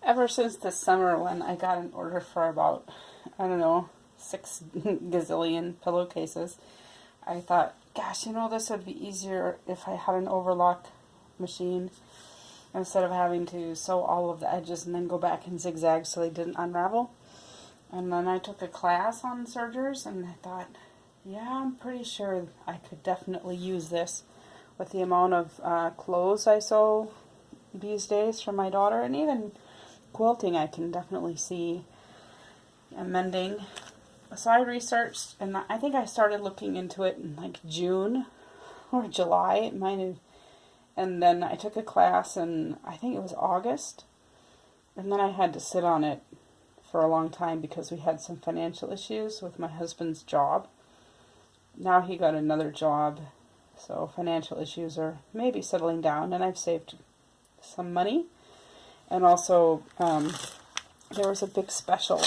Ever since this summer when I got an order for about, I don't know, 6 gazillion pillowcases, I thought, gosh, this would be easier if I had an overlock machine instead of having to sew all of the edges and then go back and zigzag so they didn't unravel. And then I took a class on sergers and I thought, yeah, I'm pretty sure I could definitely use this with the amount of clothes I sew these days for my daughter, and even quilting I can definitely see mending. So I researched, and I think I started looking into it in like June or July. It might have, and then I took a class in, I think it was August, and then I had to sit on it for a long time because we had some financial issues with my husband's job. Now he got another job, so financial issues are maybe settling down, and I've saved some money. And also, there was a big special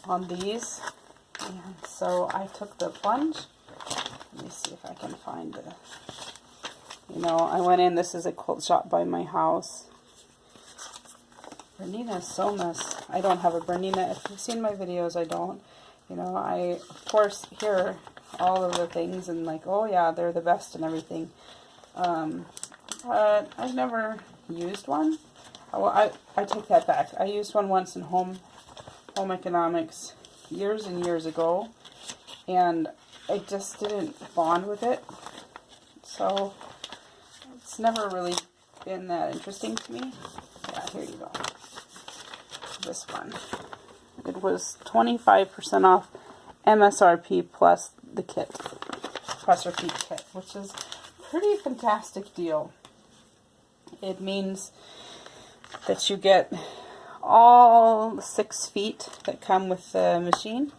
on these, and so I took the plunge. Let me see if I can find the, I went in, this is a quilt shop by my house. Bernina Somas. I don't have a Bernina. If you've seen my videos, I don't. I, of course, hear all of the things and like, oh yeah, they're the best and everything. But I've never used one. Well, I take that back. I used one once in home economics years and years ago, and I just didn't bond with it. So it's never really been that interesting to me. Yeah, here you go. This one. It was 25% off MSRP plus the kit, plus repeat kit, which is a pretty fantastic deal. It means that you get all 6 feet that come with the machine,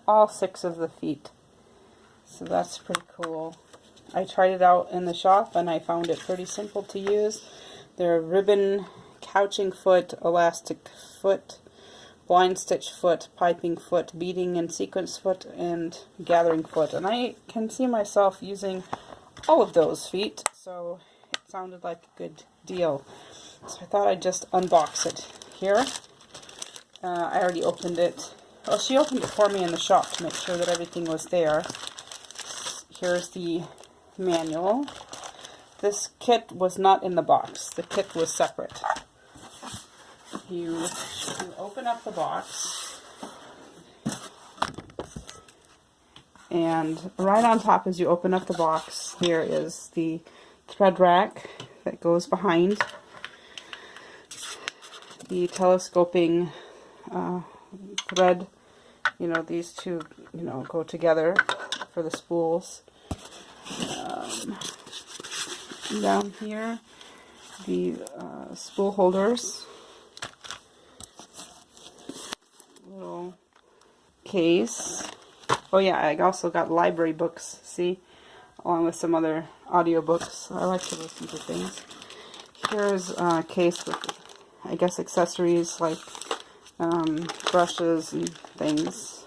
all 6 of the feet. So that's pretty cool. I tried it out in the shop and I found it pretty simple to use. They're ribbon, couching foot, elastic foot, blind stitch foot, piping foot, beading and sequence foot, and gathering foot. And I can see myself using all of those feet, so it sounded like a good deal. So I thought I'd just unbox it here. I already opened it. Well, she opened it for me in the shop to make sure that everything was there. Here's the manual. This kit was not in the box. The kit was separate. You open up the box, and right on top as you open up the box, here is the thread rack that goes behind, the telescoping thread, these two go together for the spools. Down here, the spool holders, little case. Oh yeah, I also got library books, see, along with some other audio books. I like to listen to things. Here's a case with, I guess, accessories like brushes and things.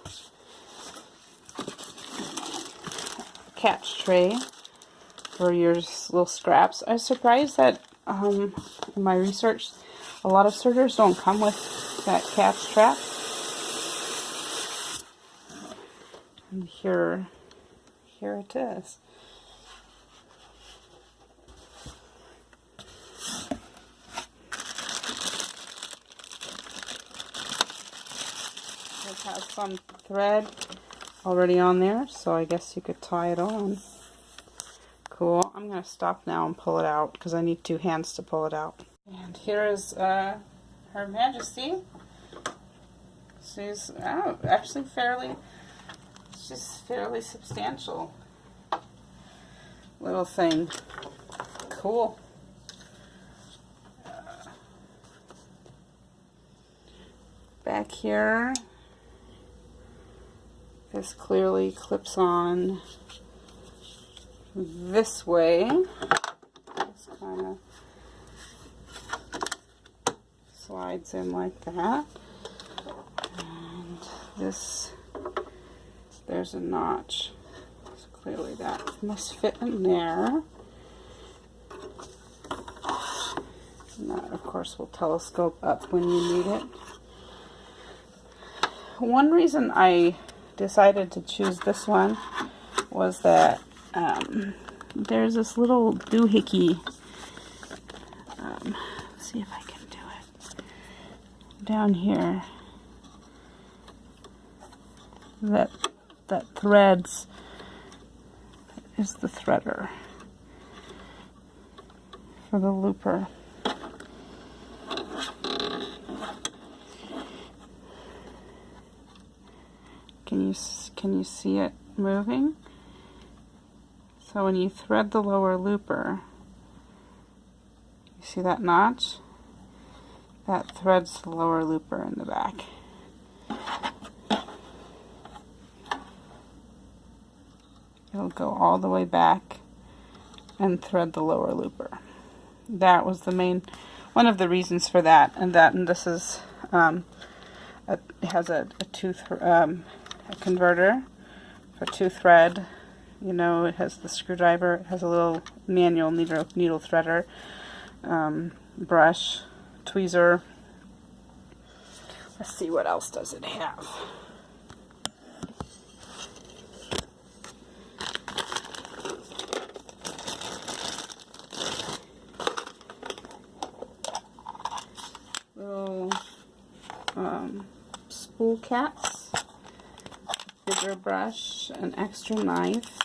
Catch tray for your little scraps. I was surprised that in my research, a lot of sergers don't come with that catch trap. And here it is. It has some thread already on there, so I guess you could tie it on. Cool. I'm going to stop now and pull it out because I need 2 hands to pull it out. And here is Her Majesty. She's actually she's fairly substantial little thing. Cool. Back here, this clearly clips on this way. Just kind of slides in like that. And this, there's a notch. It's clearly that must fit in there. And that, of course, will telescope up when you need it. One reason I decided to choose this one was that there's this little doohickey. Let's see if I can do it. Down here. That threads is the threader for the looper. Can you see it moving? So when you thread the lower looper, you see that notch? That threads the lower looper in the back. It'll go all the way back and thread the lower looper. That was one of the reasons for that, and this is it has a converter for 2-thread. You know, it has the screwdriver. It has a little manual needle threader, brush, tweezer. Let's see what else does it have. Little spool caps, bigger brush, an extra knife,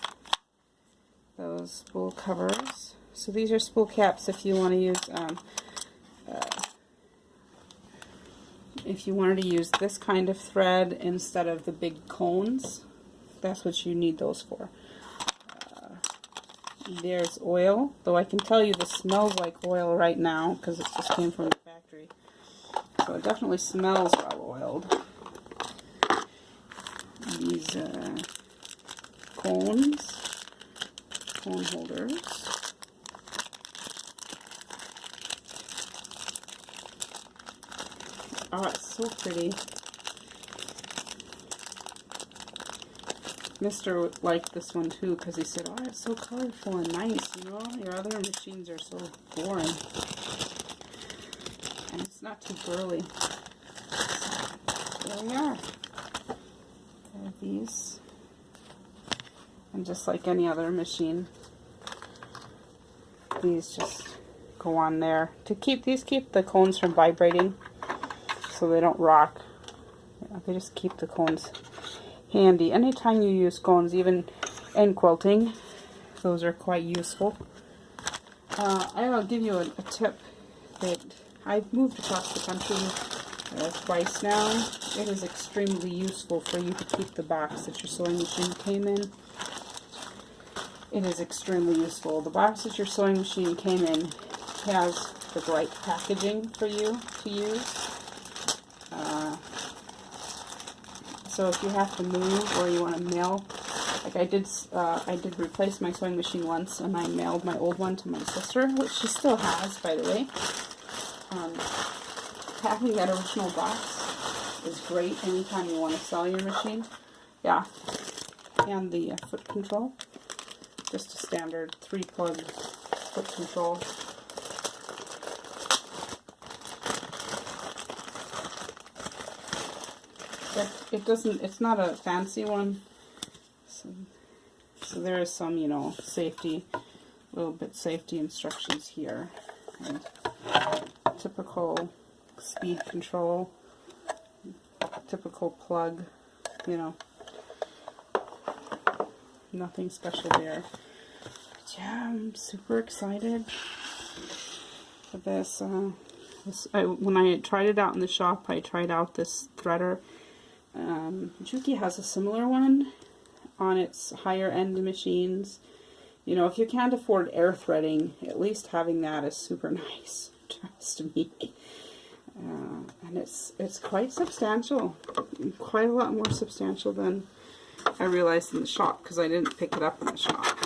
those spool covers. So these are spool caps if you want to use if you wanted to use this kind of thread instead of the big cones. That's what you need those for. There's oil, though I can tell you this smells like oil right now because it just came from the factory. So it definitely smells well oiled. These cone holders. Oh, it's so pretty. Mr. liked this one too because he said, oh, it's so colorful and nice, you know? Your other machines are so boring. And it's not too girly. There we are. There are these. And just like any other machine, these just go on there. These keep the cones from vibrating so they don't rock. They just keep the cones handy. Anytime you use cones, even in quilting, those are quite useful. I'll give you a tip that I've moved across the country twice now. It is extremely useful for you to keep the box that your sewing machine came in. It is extremely useful. The box that your sewing machine came in has the right packaging for you to use. So if you have to move or you want to mail, like I did replace my sewing machine once, and I mailed my old one to my sister, which she still has, by the way. Having that original box is great anytime you want to sell your machine. Yeah, and the foot control, just a standard 3-plug foot control. It's not a fancy one, so there is some, you know, safety, little bit safety instructions here, and typical speed control, typical plug, you know, nothing special there. But yeah, I'm super excited for this. When I tried it out in the shop, I tried out this threader. Juki has a similar one on its higher end machines. You know, if you can't afford air threading, at least having that is super nice, trust me. And it's quite substantial, quite a lot more substantial than I realized in the shop, because I didn't pick it up in the shop.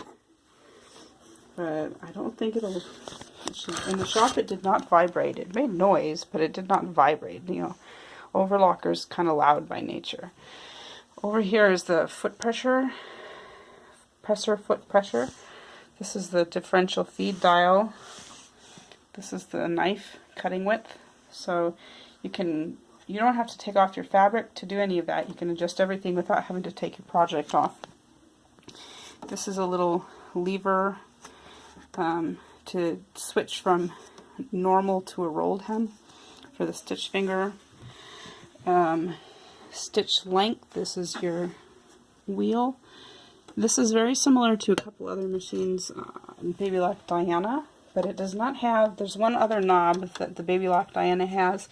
But I don't think it'll... In the shop it did not vibrate. It made noise, but it did not vibrate, you know. Overlocker's kind of loud by nature. Over here is the foot pressure foot pressure. This is the differential feed dial. This is the knife cutting width. So you don't have to take off your fabric to do any of that. You can adjust everything without having to take your project off. This is a little lever to switch from normal to a rolled hem for the stitch finger. Stitch length, this is your wheel. This is very similar to a couple other machines in Baby Lock Diana, but it does not have, there's one other knob that the Baby Lock Diana has.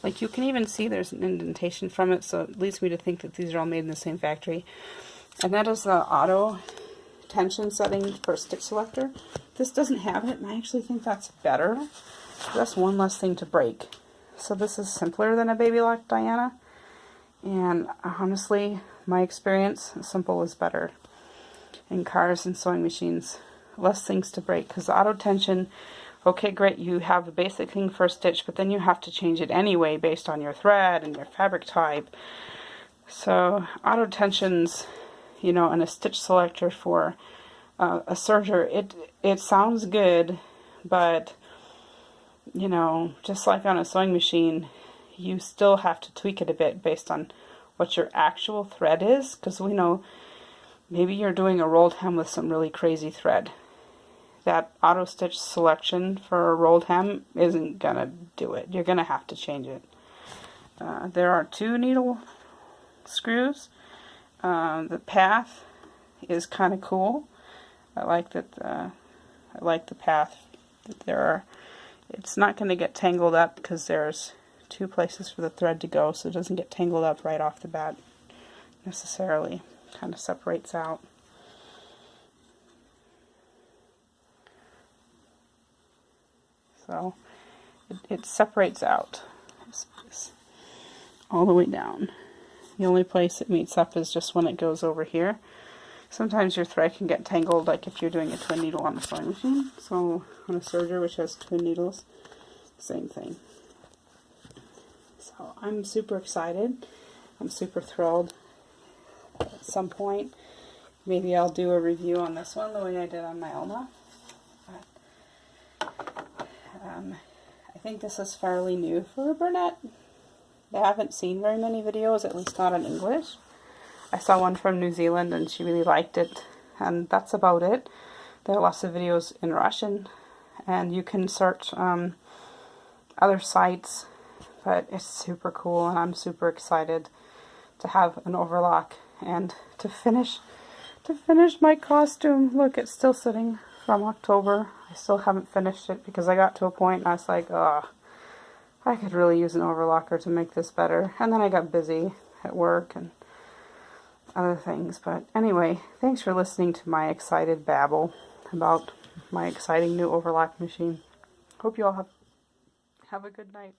Like, you can even see there's an indentation from it, so it leads me to think that these are all made in the same factory. And that is the auto tension setting for stitch selector. This doesn't have it, and I actually think that's better. That's one less thing to break. So this is simpler than a Baby Lock Diana, and honestly, my experience, simple is better. In cars and sewing machines, less things to break, because the auto tension, okay, great, you have the basic thing for a stitch, but then you have to change it anyway based on your thread and your fabric type. So auto tensions, you know, and a stitch selector for a serger, it sounds good, but you know, just like on a sewing machine, you still have to tweak it a bit based on what your actual thread is, because we know maybe you're doing a rolled hem with some really crazy thread. That auto stitch selection for a rolled hem isn't gonna do it. You're gonna have to change it. There are 2 needle screws. The path is kind of cool. I like that. I like the path that there are. It's not going to get tangled up because there's 2 places for the thread to go, so it doesn't get tangled up right off the bat necessarily. Kind of separates out. So it separates out all the way down. The only place it meets up is just when it goes over here. Sometimes your thread can get tangled, like if you're doing a twin needle on a sewing machine. So on a serger, which has twin needles, same thing. So I'm super excited. I'm super thrilled. At some point, maybe I'll do a review on this one the way I did on my Alma. I think this is fairly new for Bernette. I haven't seen very many videos, at least not in English. I saw one from New Zealand and she really liked it, and that's about it. There are lots of videos in Russian, and you can search other sites, but it's super cool, and I'm super excited to have an overlock and to finish my costume. Look, it's still sitting from October. I still haven't finished it because I got to a point and I was like, oh, I could really use an overlocker to make this better. And then I got busy at work and other things. But anyway, thanks for listening to my excited babble about my exciting new overlock machine. Hope you all have a good night.